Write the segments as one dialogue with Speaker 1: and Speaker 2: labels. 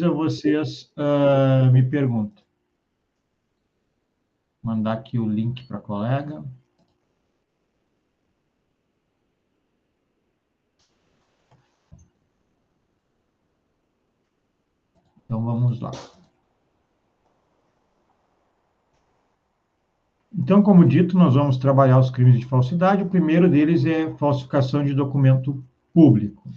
Speaker 1: vocês me perguntam. Mandar aqui o link para a colega. Então, vamos lá. Então, como dito, nós vamos trabalhar os crimes de falsidade. O primeiro deles é falsificação de documento público.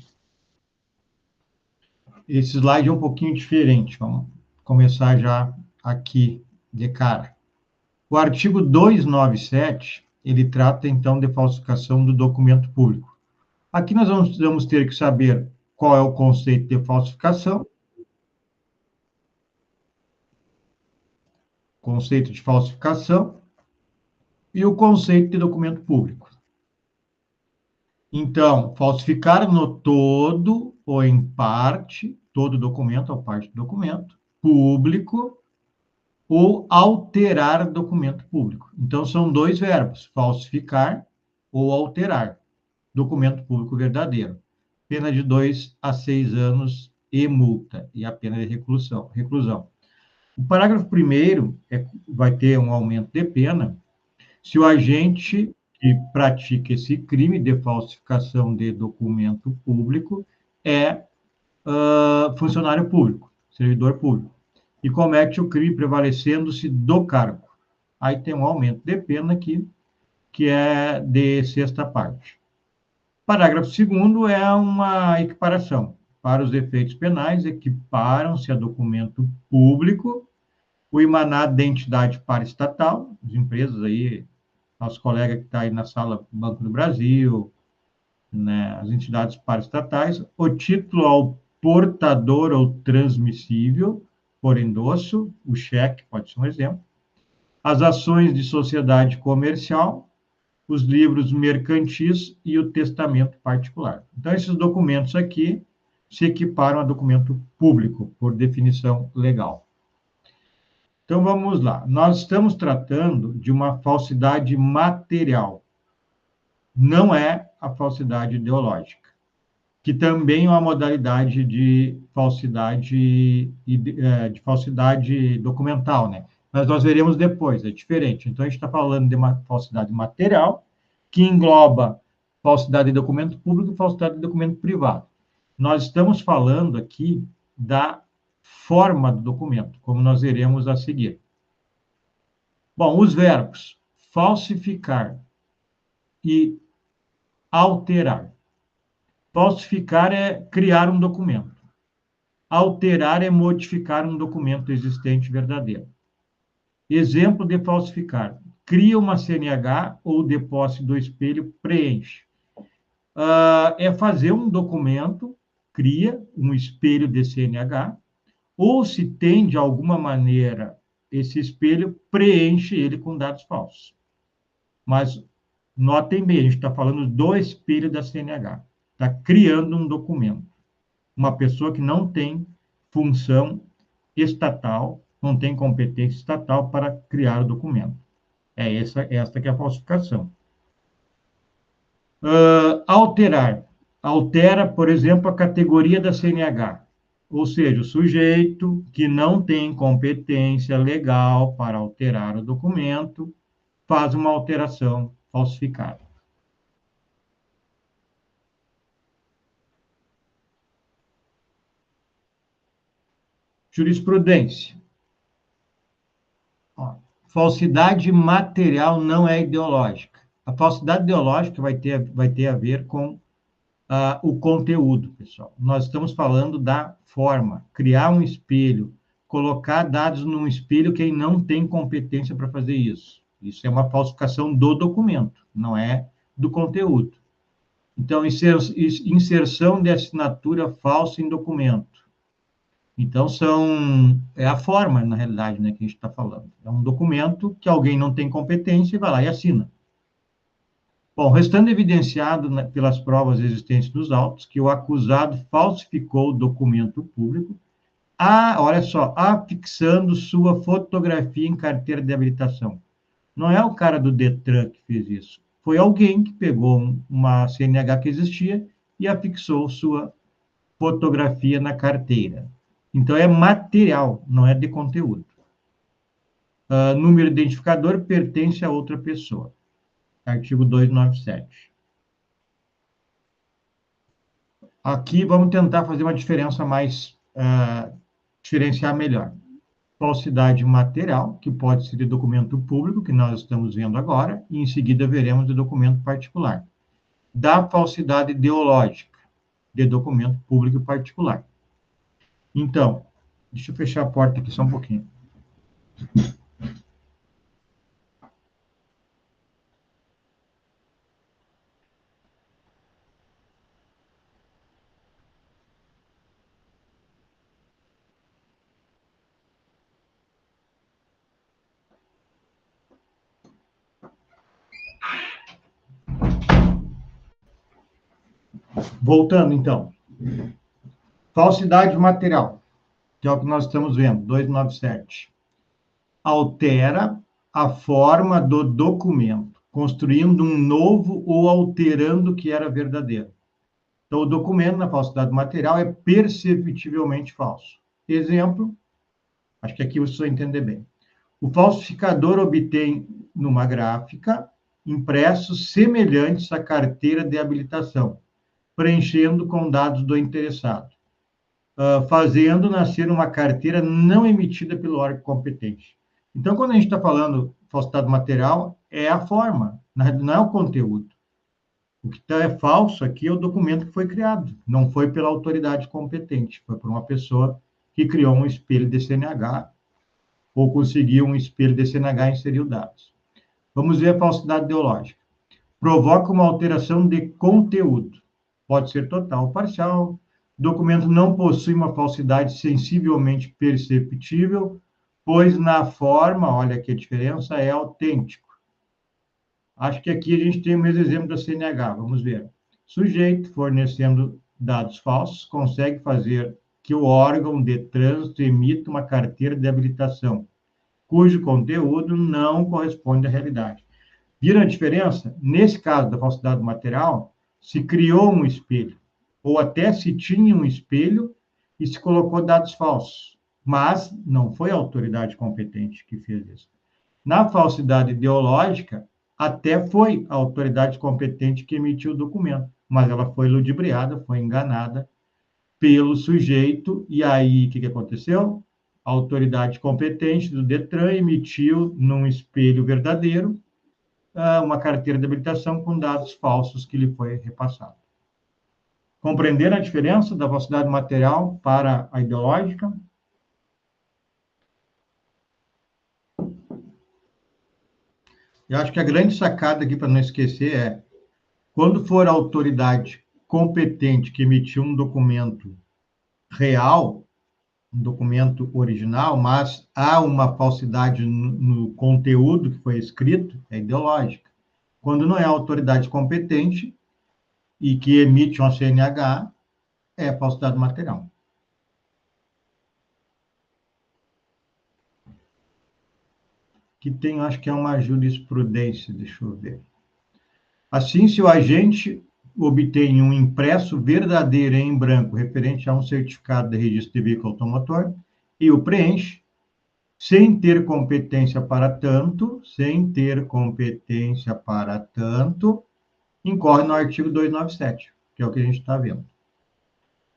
Speaker 1: Esse slide é um pouquinho diferente. Vamos começar já aqui de cara. O artigo 297, ele trata, então, de falsificação do documento público. Aqui nós vamos ter que saber qual é o conceito de falsificação. Conceito de falsificação e o conceito de documento público. Então, falsificar no todo ou em parte, todo documento ou parte do documento, público, ou alterar documento público. Então, são dois verbos, falsificar ou alterar documento público verdadeiro. Pena de 2 a 6 anos e multa, e a pena de reclusão. O parágrafo 1º vai ter um aumento de pena se o agente que pratica esse crime de falsificação de documento público é funcionário público, servidor público, e comete o crime prevalecendo-se do cargo. Aí tem um aumento de pena aqui, que é de sexta parte. Parágrafo 2º é uma equiparação. Para os efeitos penais, equiparam-se a documento público o emanado da entidade paraestatal, as empresas aí, nosso colega que está aí na sala, Banco do Brasil, né, as entidades paraestatais, o título ao portador ou transmissível, por endosso, o cheque pode ser um exemplo, as ações de sociedade comercial, os livros mercantis e o testamento particular. Então, esses documentos aqui se equiparam a documento público, por definição legal. Então, vamos lá. Nós estamos tratando de uma falsidade material. Não é a falsidade ideológica, que também é uma modalidade de falsidade documental, né? Mas nós veremos depois, é diferente. Então, a gente está falando de uma falsidade material, que engloba falsidade de documento público e falsidade de documento privado. Nós estamos falando aqui da forma do documento, como nós veremos a seguir. Bom, os verbos falsificar e alterar. Falsificar é criar um documento. Alterar é modificar um documento existente verdadeiro. Exemplo de falsificar. Cria uma CNH ou de posse do espelho, preenche. É fazer um documento, cria um espelho de CNH, ou se tem, de alguma maneira, esse espelho, preenche ele com dados falsos. Mas, notem bem, a gente está falando do espelho da CNH. Está criando um documento. Uma pessoa que não tem função estatal, não tem competência estatal para criar o documento. É esta que é a falsificação. Alterar. Altera, por exemplo, a categoria da CNH. Ou seja, o sujeito que não tem competência legal para alterar o documento faz uma alteração falsificada. Jurisprudência. Falsidade material não é ideológica. A falsidade ideológica vai ter a ver com o conteúdo, pessoal. Nós estamos falando da forma, criar um espelho, colocar dados num espelho quem não tem competência para fazer isso. Isso é uma falsificação do documento, não é do conteúdo. Então, inserção de assinatura falsa em documento. Então, é a forma, na realidade, né, que a gente está falando. É um documento que alguém não tem competência e vai lá e assina. Bom, restando evidenciado pelas provas existentes nos autos que o acusado falsificou o documento público, olha só, afixando sua fotografia em carteira de habilitação. Não é o cara do Detran que fez isso. Foi alguém que pegou uma CNH que existia e afixou sua fotografia na carteira. Então, é material, não é de conteúdo. Número identificador pertence a outra pessoa. Artigo 297. Aqui vamos tentar fazer uma diferença mais, diferenciar melhor. Falsidade material, que pode ser de documento público, que nós estamos vendo agora, e em seguida veremos de documento particular. Da falsidade ideológica, de documento público e particular. Então, deixa eu fechar a porta aqui só um pouquinho. Voltando, então. Falsidade material, que é o que nós estamos vendo, 297. Altera a forma do documento, construindo um novo ou alterando o que era verdadeiro. Então, o documento na falsidade material é perceptivelmente falso. Exemplo, acho que aqui você vai entender bem. O falsificador obtém, numa gráfica, impressos semelhantes à carteira de habilitação, preenchendo com dados do interessado, fazendo nascer uma carteira não emitida pelo órgão competente. Então, quando a gente está falando falsidade material, é a forma, não é o conteúdo. O que é falso aqui é o documento que foi criado, não foi pela autoridade competente, foi por uma pessoa que criou um espelho de CNH ou conseguiu um espelho de CNH e inseriu dados. Vamos ver a falsidade ideológica. Provoca uma alteração de conteúdo. Pode ser total ou parcial. O documento não possui uma falsidade sensivelmente perceptível, pois na forma, olha aqui a diferença, é autêntico. Acho que aqui a gente tem o mesmo exemplo da CNH. Vamos ver. Sujeito fornecendo dados falsos consegue fazer que o órgão de trânsito emita uma carteira de habilitação, cujo conteúdo não corresponde à realidade. Viram a diferença? Nesse caso da falsidade material, se criou um espelho, ou até se tinha um espelho e se colocou dados falsos, mas não foi a autoridade competente que fez isso. Na falsidade ideológica, até foi a autoridade competente que emitiu o documento, mas ela foi ludibriada, foi enganada pelo sujeito, e aí o que aconteceu? A autoridade competente do Detran emitiu num espelho verdadeiro uma carteira de habilitação com dados falsos que lhe foi repassado. Compreender a diferença da falsidade material para a ideológica? Eu acho que a grande sacada aqui, para não esquecer, é quando for a autoridade competente que emitiu um documento real, um documento original, mas há uma falsidade no conteúdo que foi escrito, é ideológica. Quando não é a autoridade competente e que emite uma CNH, é falsidade material. Que tem, acho que é uma jurisprudência, deixa eu ver. Assim, se o agente obtém um impresso verdadeiro em branco referente a um certificado de registro de veículo automotor e o preenche, sem ter competência para tanto, incorre no artigo 297, que é o que a gente está vendo.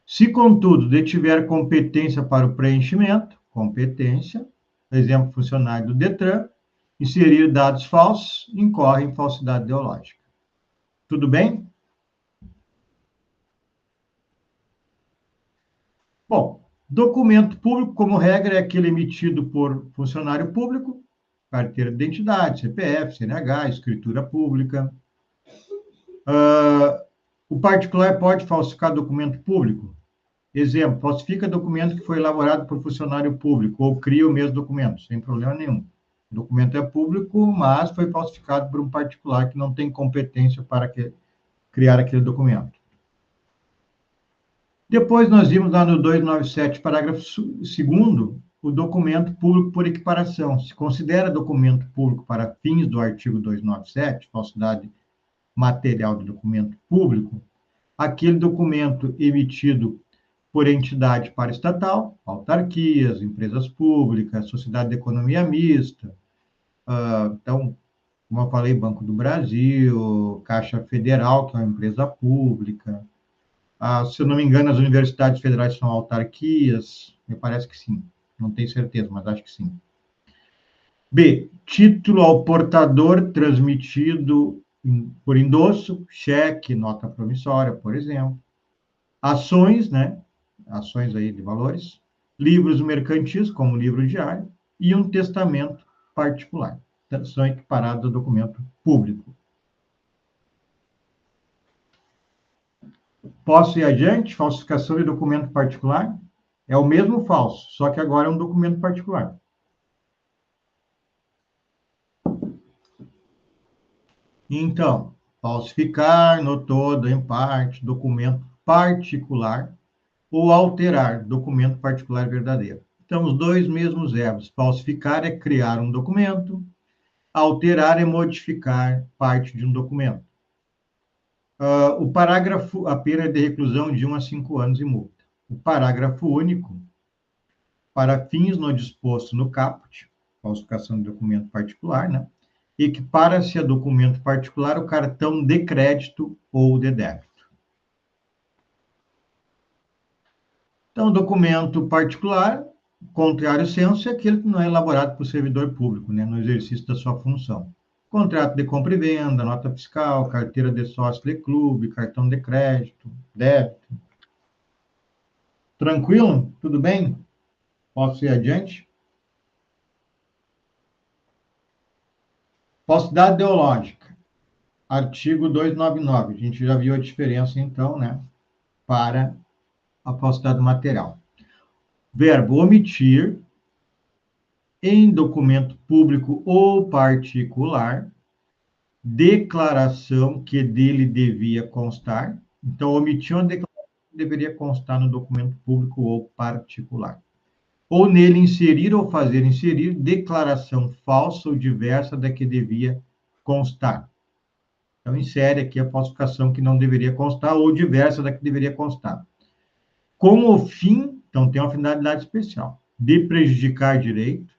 Speaker 1: Se, contudo, detiver competência para o preenchimento, exemplo, funcionário do Detran, inserir dados falsos, incorre em falsidade ideológica. Tudo bem? Bom, documento público, como regra, é aquele emitido por funcionário público, carteira de identidade, CPF, CNH, escritura pública. O particular pode falsificar documento público? Exemplo, falsifica documento que foi elaborado por funcionário público ou cria o mesmo documento, sem problema nenhum. O documento é público, mas foi falsificado por um particular que não tem competência para criar aquele documento. Depois nós vimos lá no 297, parágrafo 2º, o documento público por equiparação. Se considera documento público para fins do artigo 297, falsidade material do documento público, aquele documento emitido por entidade paraestatal, autarquias, empresas públicas, sociedade de economia mista. Então, como eu falei, Banco do Brasil, Caixa Federal, que é uma empresa pública. Se eu não me engano, as universidades federais são autarquias, me parece que sim. Não tenho certeza, mas acho que sim. B, título ao portador transmitido por endosso, cheque, nota promissória, por exemplo. Ações, né? Ações aí de valores. Livros mercantis, como livro diário. E um testamento particular. Então, são equiparados a documento público. Posso ir adiante? Falsificação de documento particular? É o mesmo falso, só que agora é um documento particular. Então, falsificar no todo, em parte, documento particular ou alterar documento particular verdadeiro. Então, os dois mesmos verbos. Falsificar é criar um documento, alterar é modificar parte de um documento. O parágrafo, a pena de reclusão de 1 a 5 anos e multa. O parágrafo único, para fins no disposto no caput, falsificação de documento particular, né? Equipara-se a documento particular o cartão de crédito ou de débito. Então, documento particular, contrário senso, é aquele que não é elaborado por servidor público, né, no exercício da sua função. Contrato de compra e venda, nota fiscal, carteira de sócio de clube, cartão de crédito, débito. Tranquilo? Tudo bem? Posso ir adiante? Falsidade ideológica. Artigo 299. A gente já viu a diferença, então, né, para a falsidade material. Verbo omitir em documento público ou particular declaração que dele devia constar. Então, omitiu uma declaração que deveria constar no documento público ou particular. Ou nele inserir ou fazer inserir declaração falsa ou diversa da que devia constar. Então, insere aqui a falsificação que não deveria constar ou diversa da que deveria constar. Com o fim, então tem uma finalidade especial, de prejudicar direito,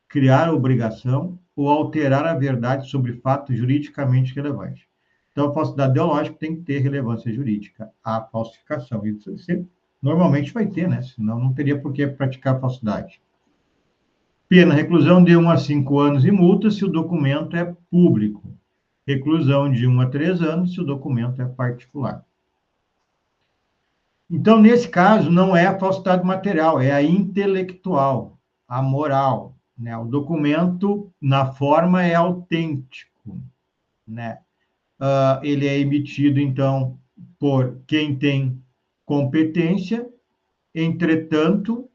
Speaker 1: criar obrigação ou alterar a verdade sobre fato juridicamente relevante. Então, a falsidade ideológica tem que ter relevância jurídica. A falsificação, isso você normalmente vai ter, né? Senão não teria por que praticar falsidade. Pena, reclusão de 1 a 5 anos e multa se o documento é público. Reclusão de 1 a 3 anos se o documento é particular. Então, nesse caso, não é a falsidade material, é a intelectual, a moral, né? O documento, na forma, é autêntico, né? Ele é emitido, então, por quem tem competência, entretanto,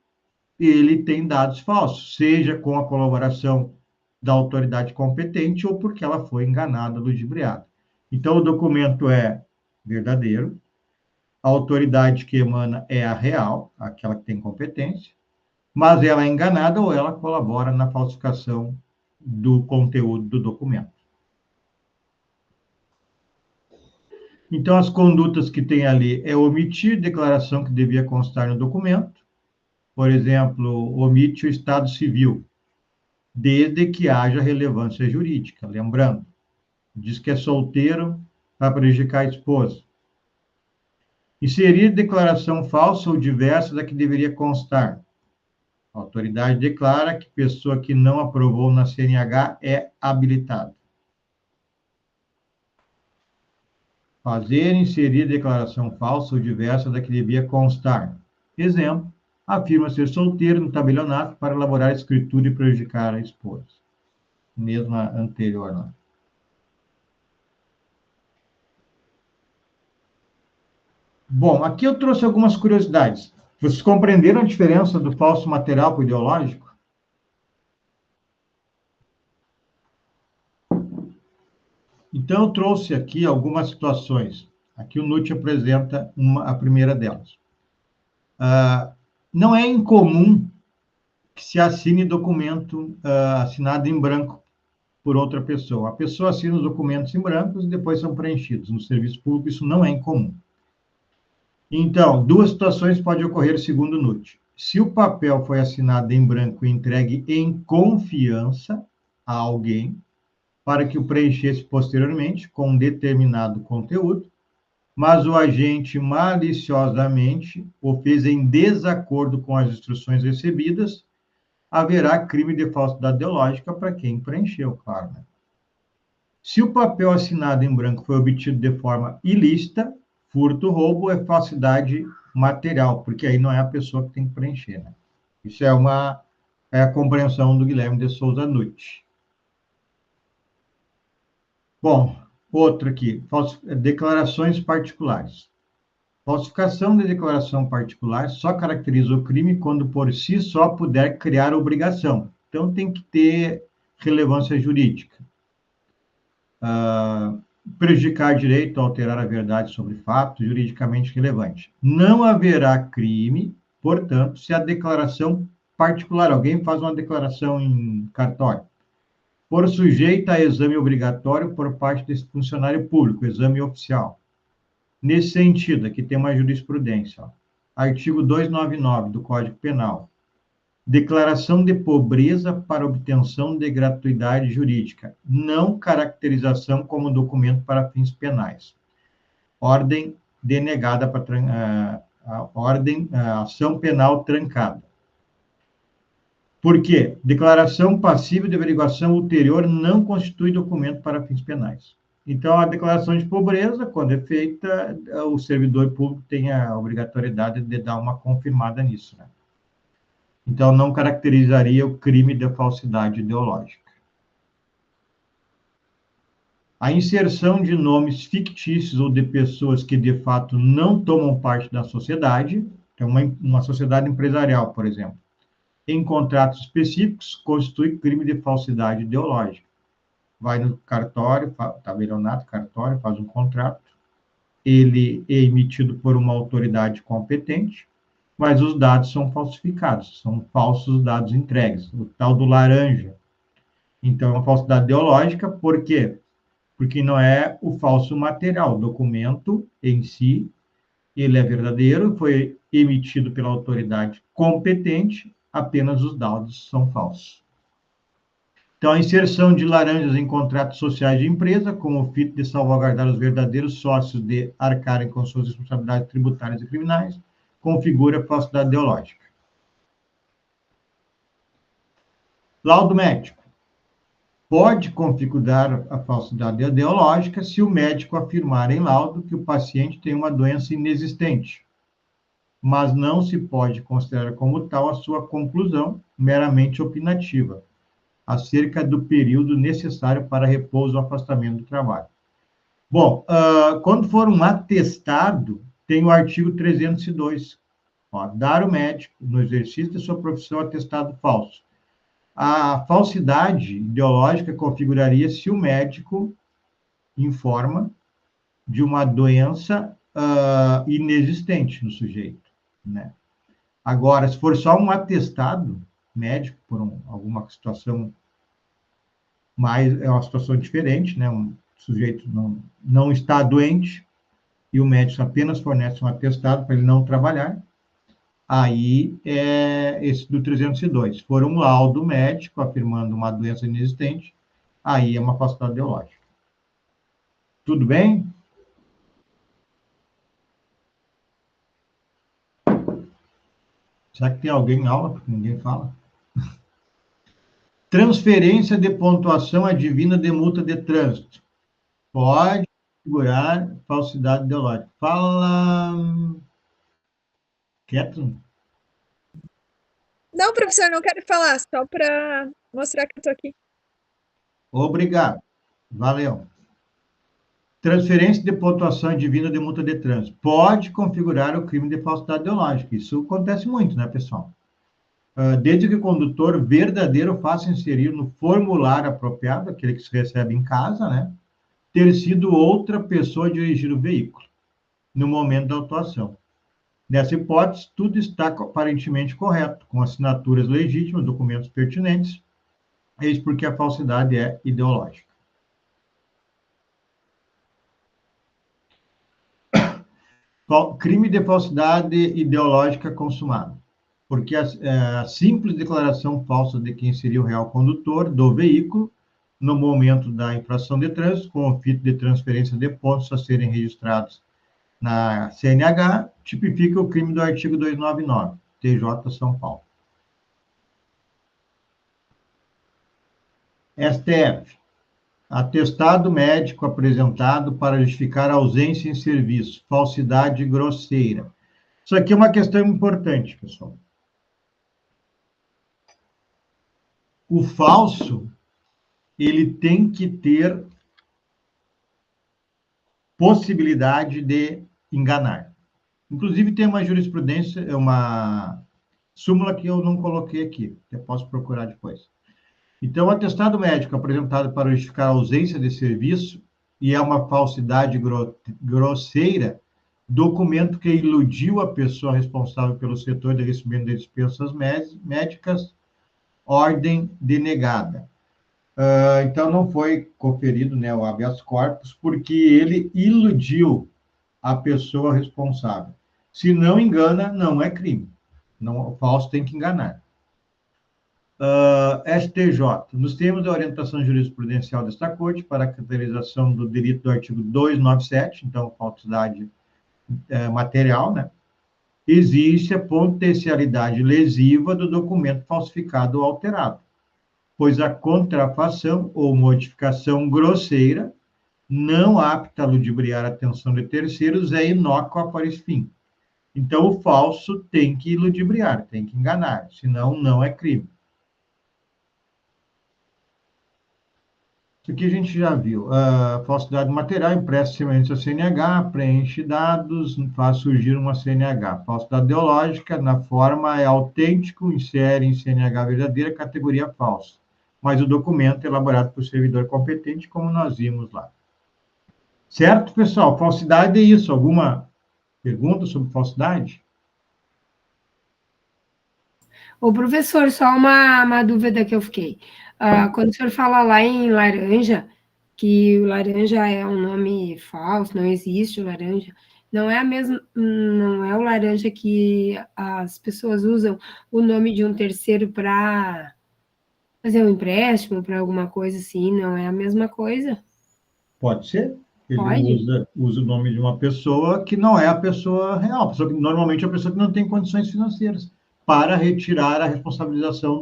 Speaker 1: ele tem dados falsos, seja com a colaboração da autoridade competente ou porque ela foi enganada, ludibriada. Então, o documento é verdadeiro, a autoridade que emana é a real, aquela que tem competência, mas ela é enganada ou ela colabora na falsificação do conteúdo do documento. Então, as condutas que tem ali é omitir declaração que devia constar no documento, por exemplo, omite o estado civil, desde que haja relevância jurídica. Lembrando, diz que é solteiro para prejudicar a esposa. Inserir declaração falsa ou diversa da que deveria constar. A autoridade declara que pessoa que não aprovou na CNH é habilitada. Fazer, inserir declaração falsa ou diversa da que devia constar. Exemplo, afirma ser solteiro no tabelionato para elaborar escritura e prejudicar a esposa. Mesma anterior, não. Bom, aqui eu trouxe algumas curiosidades. Vocês compreenderam a diferença do falso material para o ideológico? Então, eu trouxe aqui algumas situações. Aqui o NUT apresenta a primeira delas. Não é incomum que se assine documento assinado em branco por outra pessoa. A pessoa assina os documentos em branco e depois são preenchidos. No serviço público, isso não é incomum. Então, duas situações podem ocorrer segundo o NUT. Se o papel foi assinado em branco e entregue em confiança a alguém, para que o preenchesse posteriormente com um determinado conteúdo, mas o agente maliciosamente o fez em desacordo com as instruções recebidas, haverá crime de falsidade ideológica para quem preencheu, claro. Né? Se o papel assinado em branco foi obtido de forma ilícita, furto, roubo é falsidade material, porque aí não é a pessoa que tem que preencher. Né? Isso é a compreensão do Guilherme de Souza Nutt. Bom, outro aqui, declarações particulares. Falsificação de declaração particular só caracteriza o crime quando por si só puder criar obrigação. Então, tem que ter relevância jurídica. Prejudicar direito a alterar a verdade sobre fato juridicamente relevante. Não haverá crime, portanto, se a declaração particular, alguém faz uma declaração em cartório, for sujeita a exame obrigatório por parte desse funcionário público, exame oficial. Nesse sentido, aqui tem uma jurisprudência. Ó. Artigo 299 do Código Penal. Declaração de pobreza para obtenção de gratuidade jurídica. Não caracterização como documento para fins penais. Ordem denegada para ação penal trancada. Por quê? Declaração passível de averiguação ulterior não constitui documento para fins penais. Então, a declaração de pobreza, quando é feita, o servidor público tem a obrigatoriedade de dar uma confirmada nisso. Né? Então, não caracterizaria o crime de falsidade ideológica. A inserção de nomes fictícios ou de pessoas que, de fato, não tomam parte da sociedade, é uma sociedade empresarial, por exemplo, em contratos específicos, constitui crime de falsidade ideológica. Vai no cartório, tabelionato, cartório, faz um contrato, ele é emitido por uma autoridade competente, mas os dados são falsificados, são falsos dados entregues, o tal do laranja. Então, é uma falsidade ideológica, por quê? Porque não é o falso material, o documento em si, ele é verdadeiro, foi emitido pela autoridade competente, apenas os dados são falsos. Então, a inserção de laranjas em contratos sociais de empresa, com o fito de salvaguardar os verdadeiros sócios de arcarem com suas responsabilidades tributárias e criminais, configura falsidade ideológica. Laudo médico. Pode configurar a falsidade ideológica se o médico afirmar em laudo que o paciente tem uma doença inexistente, mas não se pode considerar como tal a sua conclusão meramente opinativa, acerca do período necessário para repouso ou afastamento do trabalho. Bom, quando for um atestado, tem o artigo 302. Ó, dar ao médico, no exercício de sua profissão, atestado falso. A falsidade ideológica configuraria se o médico informa de uma doença inexistente no sujeito, né? Agora, se for só um atestado médico por alguma situação mais, é uma situação diferente, né? Um sujeito não está doente e o médico apenas fornece um atestado para ele não trabalhar, aí é esse do 302. Se for um laudo médico afirmando uma doença inexistente, aí é uma falsidade ideológica. Tudo bem? Será que tem alguém em aula? Porque ninguém fala. Transferência de pontuação advinda de multa de trânsito. Pode configurar falsidade ideológica. Fala, Kathleen.
Speaker 2: Não, professor, não quero falar, só para mostrar que eu estou aqui.
Speaker 1: Obrigado. Valeu. Transferência de pontuação advinda de multa de trânsito. Pode configurar o crime de falsidade ideológica. Isso acontece muito, né, pessoal? Desde que o condutor verdadeiro faça inserir no formulário apropriado, aquele que se recebe em casa, né, ter sido outra pessoa a dirigir o veículo no momento da autuação. Nessa hipótese, tudo está aparentemente correto, com assinaturas legítimas, documentos pertinentes, eis porque a falsidade é ideológica. crime de falsidade ideológica consumado, porque a simples declaração falsa de quem seria o real condutor do veículo no momento da infração de trânsito, com o fito de transferência de pontos a serem registrados na CNH, tipifica o crime do artigo 299, TJ São Paulo. STF. Atestado médico apresentado para justificar ausência em serviço, falsidade grosseira. Isso aqui é uma questão importante, pessoal. O falso, ele tem que ter possibilidade de enganar. Inclusive, tem uma jurisprudência, uma súmula que eu não coloquei aqui, eu posso procurar depois. Então, o atestado médico apresentado para justificar a ausência de serviço e é uma falsidade grosseira, documento que iludiu a pessoa responsável pelo setor de recebimento de dispensas médicas, ordem denegada. Então, não foi conferido, né, o habeas corpus, porque ele iludiu a pessoa responsável. Se não engana, não é crime. Não, o falso tem que enganar. STJ, nos termos da orientação jurisprudencial desta Corte para a caracterização do delito do artigo 297, então, falsidade material, né? Existe a potencialidade lesiva do documento falsificado ou alterado, pois a contrafação ou modificação grosseira, não apta a ludibriar a atenção de terceiros, é inócua para esse fim. Então, o falso tem que ludibriar, tem que enganar, senão não é crime. Isso aqui a gente já viu. Falsidade material, impressa semelhante a CNH, preenche dados, faz surgir uma CNH. Falsidade ideológica, na forma é autêntico, insere em CNH verdadeira, categoria falsa. Mas o documento é elaborado por servidor competente, como nós vimos lá. Certo, pessoal? Falsidade é isso. Alguma pergunta sobre falsidade?
Speaker 3: Ô, professor, só uma dúvida que eu fiquei. Quando o senhor fala lá em laranja, que o laranja é um nome falso, não existe o laranja, não é não é o laranja que as pessoas usam o nome de um terceiro para fazer um empréstimo, para alguma coisa assim, não é a mesma coisa?
Speaker 1: Pode ser. Ele
Speaker 3: Pode?
Speaker 1: usa o nome de uma pessoa que não é a pessoa real, normalmente é a pessoa que não tem condições financeiras, para retirar a responsabilização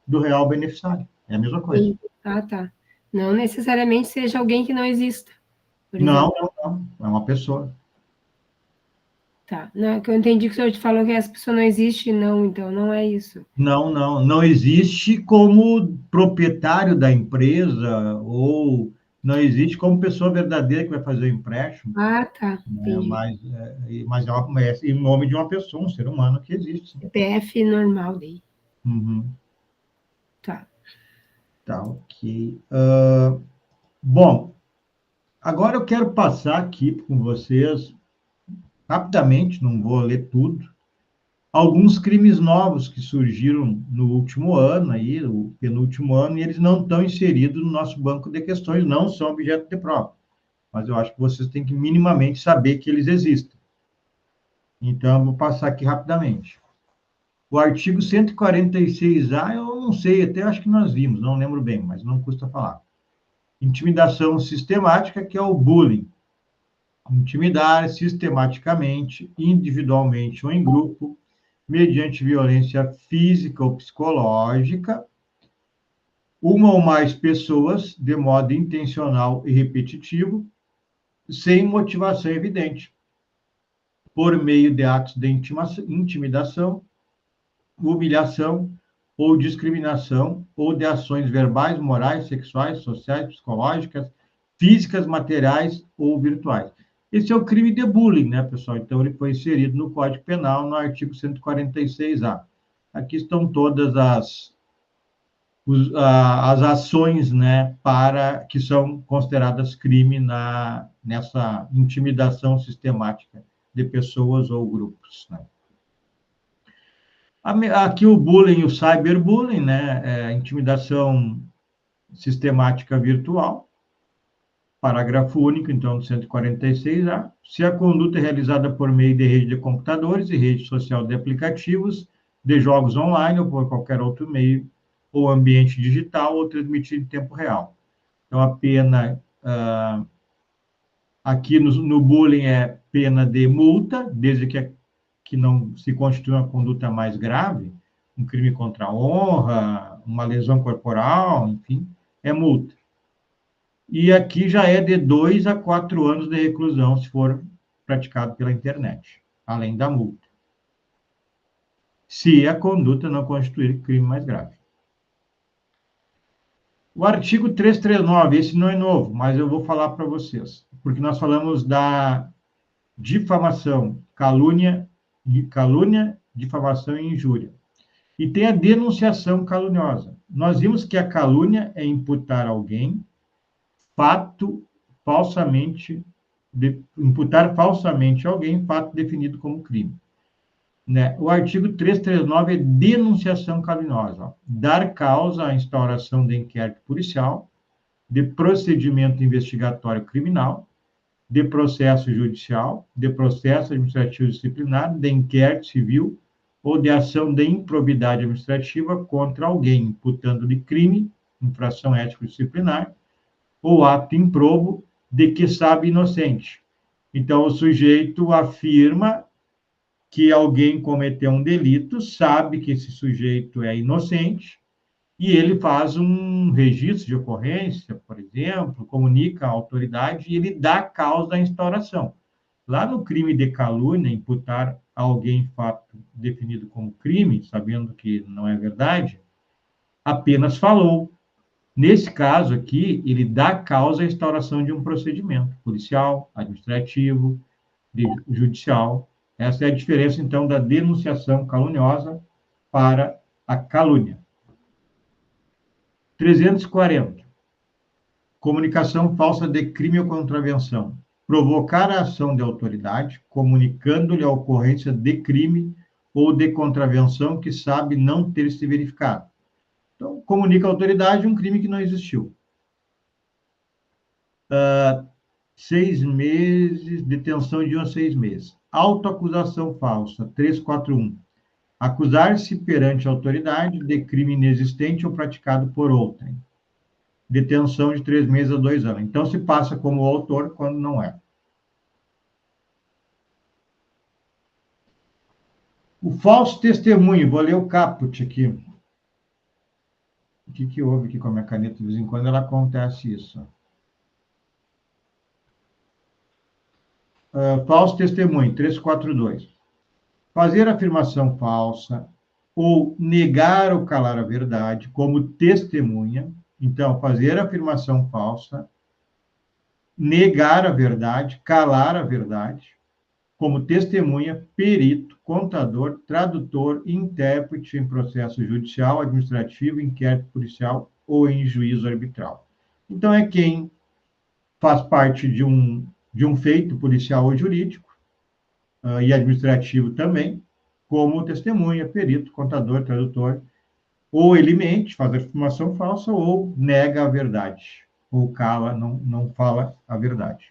Speaker 1: do real beneficiário. É a mesma coisa.
Speaker 3: Sim. Ah, tá. Não necessariamente seja alguém que não exista, por
Speaker 1: Não,
Speaker 3: exemplo.
Speaker 1: não. É uma pessoa.
Speaker 3: Tá. Não, que eu entendi que o senhor falou que essa pessoa não existe, não, então não é isso.
Speaker 1: Não existe como proprietário da empresa ou não existe como pessoa verdadeira que vai fazer o empréstimo,
Speaker 3: Ah, tá.
Speaker 1: né?
Speaker 3: Entendi.
Speaker 1: Mas é em nome de uma pessoa, um ser humano que existe. Sim.
Speaker 3: CPF normal daí.
Speaker 1: Uhum.
Speaker 3: Tá.
Speaker 1: Tá, ok. Bom, agora eu quero passar aqui com vocês, rapidamente, não vou ler tudo, alguns crimes novos que surgiram no último ano, aí, o penúltimo ano, e eles não estão inseridos no nosso banco de questões, não são objeto de prova. Mas eu acho que vocês têm que minimamente saber que eles existem. Então, eu vou passar aqui rapidamente. O artigo 146A, eu não sei, até acho que nós vimos, não lembro bem, mas não custa falar. Intimidação sistemática, que é o bullying. Intimidar sistematicamente, individualmente ou em grupo, mediante violência física ou psicológica, uma ou mais pessoas, de modo intencional e repetitivo, sem motivação evidente, por meio de atos de intimidação, humilhação ou discriminação, ou de ações verbais, morais, sexuais, sociais, psicológicas, físicas, materiais ou virtuais. Esse é o crime de bullying, né, pessoal? Então, ele foi inserido no Código Penal, no artigo 146A. Aqui estão todas as ações, né, que são consideradas crime nessa intimidação sistemática de pessoas ou grupos, né? Aqui o bullying, o cyberbullying, né, intimidação sistemática virtual. Parágrafo único, então, do 146A. Se a conduta é realizada por meio de rede de computadores e rede social de aplicativos, de jogos online ou por qualquer outro meio, ou ambiente digital, ou transmitido em tempo real. Então, a pena aqui no bullying é pena de multa, desde que não se constitui uma conduta mais grave, um crime contra a honra, uma lesão corporal, enfim, é multa. E aqui já é de 2 a 4 anos de reclusão, se for praticado pela internet, além da multa. Se a conduta não constituir crime mais grave. O artigo 339, esse não é novo, mas eu vou falar para vocês, porque nós falamos da difamação, calúnia, difamação e injúria. E tem a denunciação caluniosa. Nós vimos que a calúnia é imputar a alguém fato falsamente, imputar falsamente a alguém fato definido como crime. Né? O artigo 339 é denunciação caluniosa. Ó. Dar causa à instauração de inquérito policial, de procedimento investigatório criminal, de processo judicial, de processo administrativo disciplinar, de inquérito civil ou de ação de improbidade administrativa contra alguém, imputando de crime, infração ético-disciplinar, ou ato improbo de que sabe inocente. Então, o sujeito afirma que alguém cometeu um delito, sabe que esse sujeito é inocente, e ele faz um registro de ocorrência, por exemplo, comunica à autoridade e ele dá causa à instauração. Lá no crime de calúnia, imputar a alguém fato definido como crime, sabendo que não é verdade, apenas falou. Nesse caso aqui, ele dá causa à instauração de um procedimento policial, administrativo, judicial. Essa é a diferença, então, da denunciação caluniosa para a calúnia. 340. Comunicação falsa de crime ou contravenção. Provocar a ação de autoridade, comunicando-lhe a ocorrência de crime ou de contravenção que sabe não ter se verificado. Então, comunica à autoridade um crime que não existiu. 6 meses, detenção de 1 a 6 meses. Autoacusação falsa, 341. Acusar-se perante a autoridade de crime inexistente ou praticado por outrem. Detenção de 3 meses a 2 anos. Então, se passa como autor quando não é. O falso testemunho, vou ler o caput aqui. O que houve aqui com a minha caneta? De vez em quando ela acontece isso. Falso testemunho, 342. Fazer afirmação falsa ou negar ou calar a verdade como testemunha. Então, fazer afirmação falsa, negar a verdade, calar a verdade, como testemunha, perito, contador, tradutor, intérprete em processo judicial, administrativo, inquérito policial ou em juízo arbitral. Então, é quem faz parte de um feito policial ou jurídico, e administrativo também, como testemunha, perito, contador, tradutor, ou ele mente, faz afirmação falsa, ou nega a verdade, ou cala, não fala a verdade.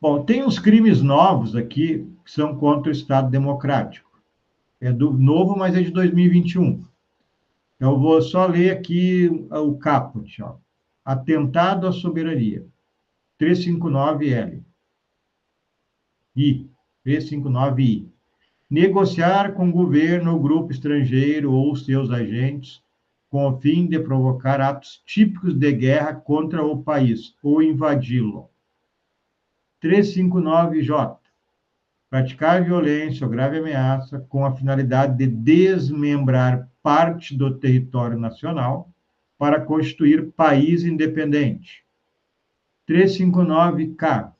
Speaker 1: Bom, tem uns crimes novos aqui, que são contra o Estado Democrático. É do novo, mas é de 2021. Eu vou só ler aqui o caput, ó. Atentado à soberania. 359L. 359I. Negociar com o governo ou grupo estrangeiro ou seus agentes com o fim de provocar atos típicos de guerra contra o país ou invadi-lo. 359J. Praticar violência ou grave ameaça com a finalidade de desmembrar parte do território nacional para constituir país independente. 359K.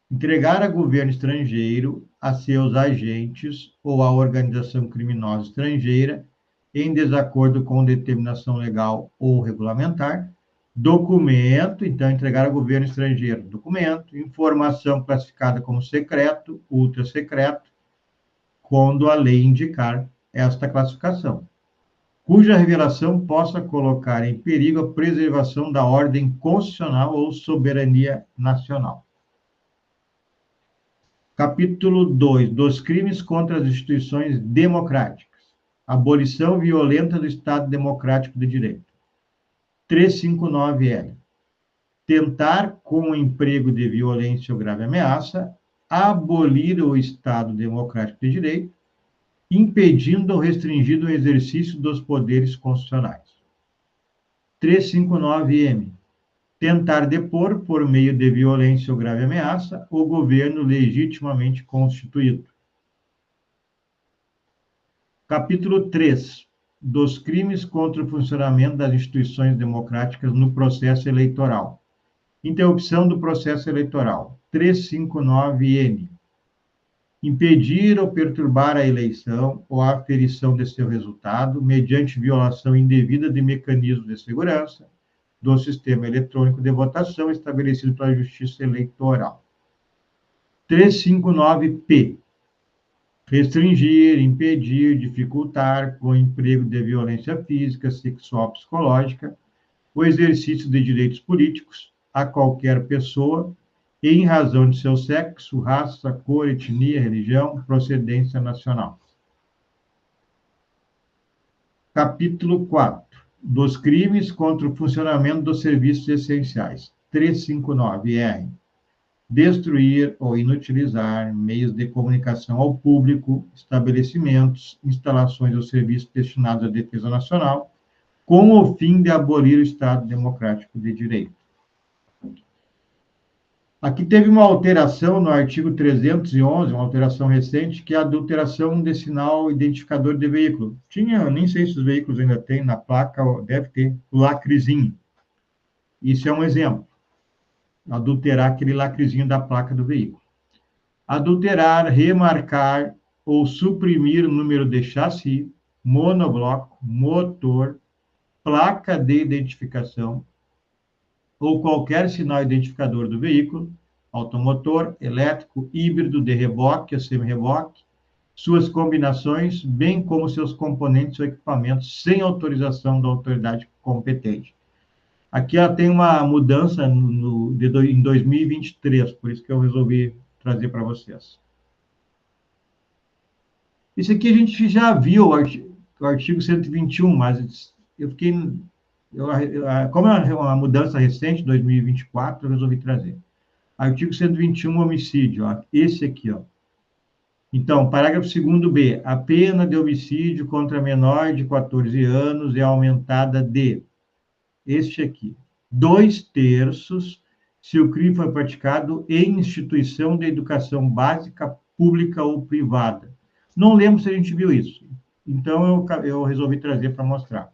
Speaker 1: Entregar a governo estrangeiro, a seus agentes ou a organização criminosa estrangeira, em desacordo com determinação legal ou regulamentar, documento, então entregar ao governo estrangeiro documento, informação classificada como secreto, ultra secreto, quando a lei indicar esta classificação. cuja revelação possa colocar em perigo a preservação da ordem constitucional ou soberania nacional. Capítulo 2, dos crimes contra as instituições democráticas. Abolição violenta do Estado Democrático de Direito. 359-L. Tentar, com o emprego de violência ou grave ameaça, abolir o Estado Democrático de Direito, impedindo ou restringindo o exercício dos poderes constitucionais. 359-M. Tentar depor, por meio de violência ou grave ameaça, o governo legitimamente constituído. Capítulo 3. Dos crimes contra o funcionamento das instituições democráticas no processo eleitoral. Interrupção do processo eleitoral. 359-N. Impedir ou perturbar a eleição ou a aferição de seu resultado mediante violação indevida de mecanismos de segurança do sistema eletrônico de votação estabelecido pela Justiça Eleitoral. 359-P. Restringir, impedir, dificultar, com o emprego de violência física, sexual, psicológica, o exercício de direitos políticos a qualquer pessoa em razão de seu sexo, raça, cor, etnia, religião, procedência nacional. Capítulo 4. Dos crimes contra o funcionamento dos serviços essenciais. 359-R. Destruir ou inutilizar meios de comunicação ao público, estabelecimentos, instalações ou serviços destinados à defesa nacional, com o fim de abolir o Estado Democrático de Direito. Aqui teve uma alteração no artigo 311, uma alteração recente, que é a adulteração de sinal identificador de veículo. Tinha, nem sei se os veículos ainda têm na placa, deve ter, o lacrezinho. Isso é um exemplo. Adulterar aquele lacrezinho da placa do veículo. Adulterar, remarcar ou suprimir o número de chassi, monobloco, motor, placa de identificação, ou qualquer sinal identificador do veículo, automotor, elétrico, híbrido, de reboque ou semi-reboque, suas combinações, bem como seus componentes ou equipamentos, sem autorização da autoridade competente. Aqui ela tem uma mudança em 2023, por isso que eu resolvi trazer para vocês. Isso aqui a gente já viu, o artigo 121, mas eu fiquei... como é uma mudança recente, 2024, eu resolvi trazer. Artigo 121, homicídio, ó, esse aqui, ó. Então, parágrafo 2º-B, a pena de homicídio contra menor de 14 anos é aumentada de, este aqui, 2/3 se o crime foi praticado em instituição de educação básica, pública ou privada. Não lembro se a gente viu isso, então eu resolvi trazer para mostrar.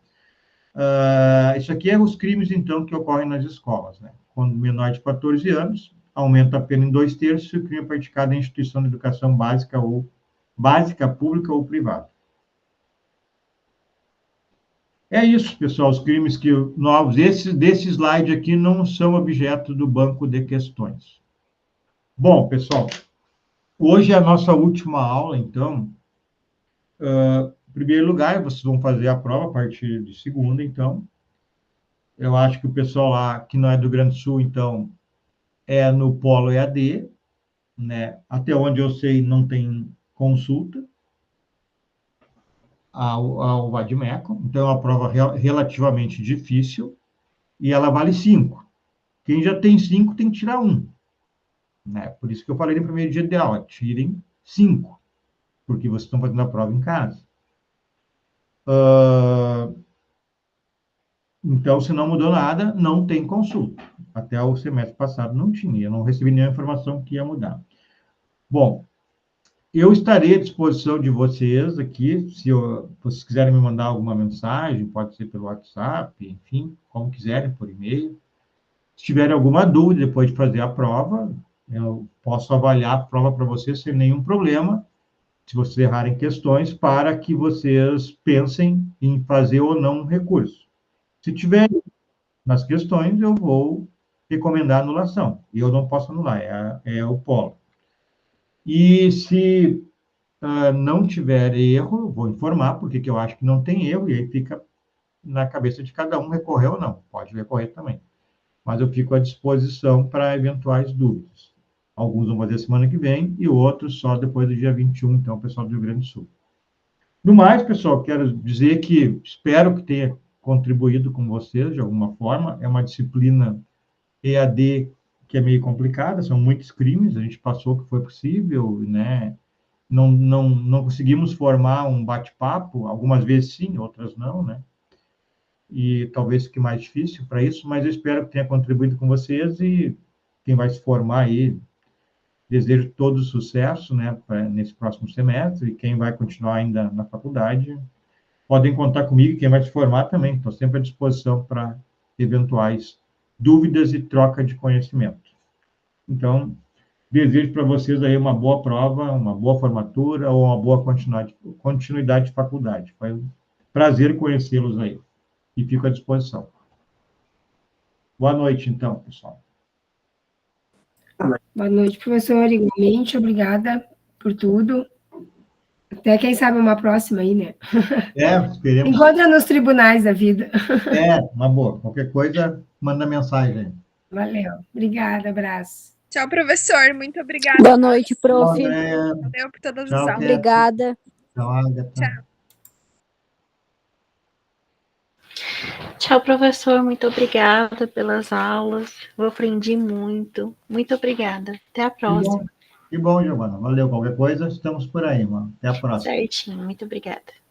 Speaker 1: Isso aqui é os crimes, então, que ocorrem nas escolas, né? Quando menor de 14 anos, aumenta a pena em 2/3 se o crime é praticado em instituição de educação básica, pública ou privada. É isso, pessoal, os crimes novos. Desse slide aqui não são objeto do banco de questões. Bom, pessoal, hoje é a nossa última aula, então... Em primeiro lugar, vocês vão fazer a prova a partir de segunda, então. Eu acho que o pessoal lá, que não é do Rio Grande do Sul, então, é no Polo EAD, né? Até onde eu sei, não tem consulta ao Vadimeco, então é uma prova relativamente difícil, e ela vale 5. Quem já tem 5 tem que tirar 1. Né? Por isso que eu falei no primeiro dia de aula, tirem 5, porque vocês estão fazendo a prova em casa. Então, se não mudou nada, não tem consulta. Até o semestre passado não tinha, eu não recebi nenhuma informação que ia mudar. Bom, eu estarei à disposição de vocês aqui, se vocês quiserem me mandar alguma mensagem, pode ser pelo WhatsApp, enfim, como quiserem, por e-mail. Se tiverem alguma dúvida depois de fazer a prova, eu posso avaliar a prova para vocês sem nenhum problema, se vocês errarem questões, para que vocês pensem em fazer ou não um recurso. Se tiver nas questões, eu vou recomendar anulação. E eu não posso anular, é o polo. E se não tiver erro, eu vou informar porque eu acho que não tem erro, e aí fica na cabeça de cada um recorrer ou não. Pode recorrer também. Mas eu fico à disposição para eventuais dúvidas. Alguns vão fazer semana que vem e outros só depois do dia 21, então, o pessoal do Rio Grande do Sul. No mais, pessoal, quero dizer que espero que tenha contribuído com vocês de alguma forma. É uma disciplina EAD que é meio complicada, são muitos crimes, a gente passou o que foi possível, né? Não conseguimos formar um bate-papo, algumas vezes sim, outras não, né? E talvez fique mais difícil para isso, mas eu espero que tenha contribuído com vocês e quem vai se formar aí, desejo todo sucesso, né, nesse próximo semestre, e quem vai continuar ainda na faculdade, podem contar comigo, quem vai se formar também, estou sempre à disposição para eventuais dúvidas e troca de conhecimento. Então, desejo para vocês aí uma boa prova, uma boa formatura ou uma boa continuidade de faculdade. Foi um prazer conhecê-los aí e fico à disposição. Boa noite, então, pessoal.
Speaker 3: Boa noite, professor. Igualmente, obrigada por tudo. Até, quem sabe, uma próxima aí, né?
Speaker 1: Esperemos.
Speaker 3: Encontra nos tribunais da vida.
Speaker 1: Uma boa. Qualquer coisa, manda mensagem.
Speaker 3: Valeu. Obrigada, abraço.
Speaker 2: Tchau, professor. Muito obrigada.
Speaker 4: Boa noite, prof.
Speaker 2: Valeu por todas as aulas.
Speaker 4: Obrigada.
Speaker 1: Tchau, Agatha.
Speaker 2: Tchau.
Speaker 5: Tchau, professor. Muito obrigada pelas aulas. Eu aprendi muito. Muito obrigada. Até a próxima.
Speaker 1: Que bom, Giovana. Valeu. Qualquer coisa, estamos por aí, mano. Até a próxima.
Speaker 5: Certinho. Muito obrigada.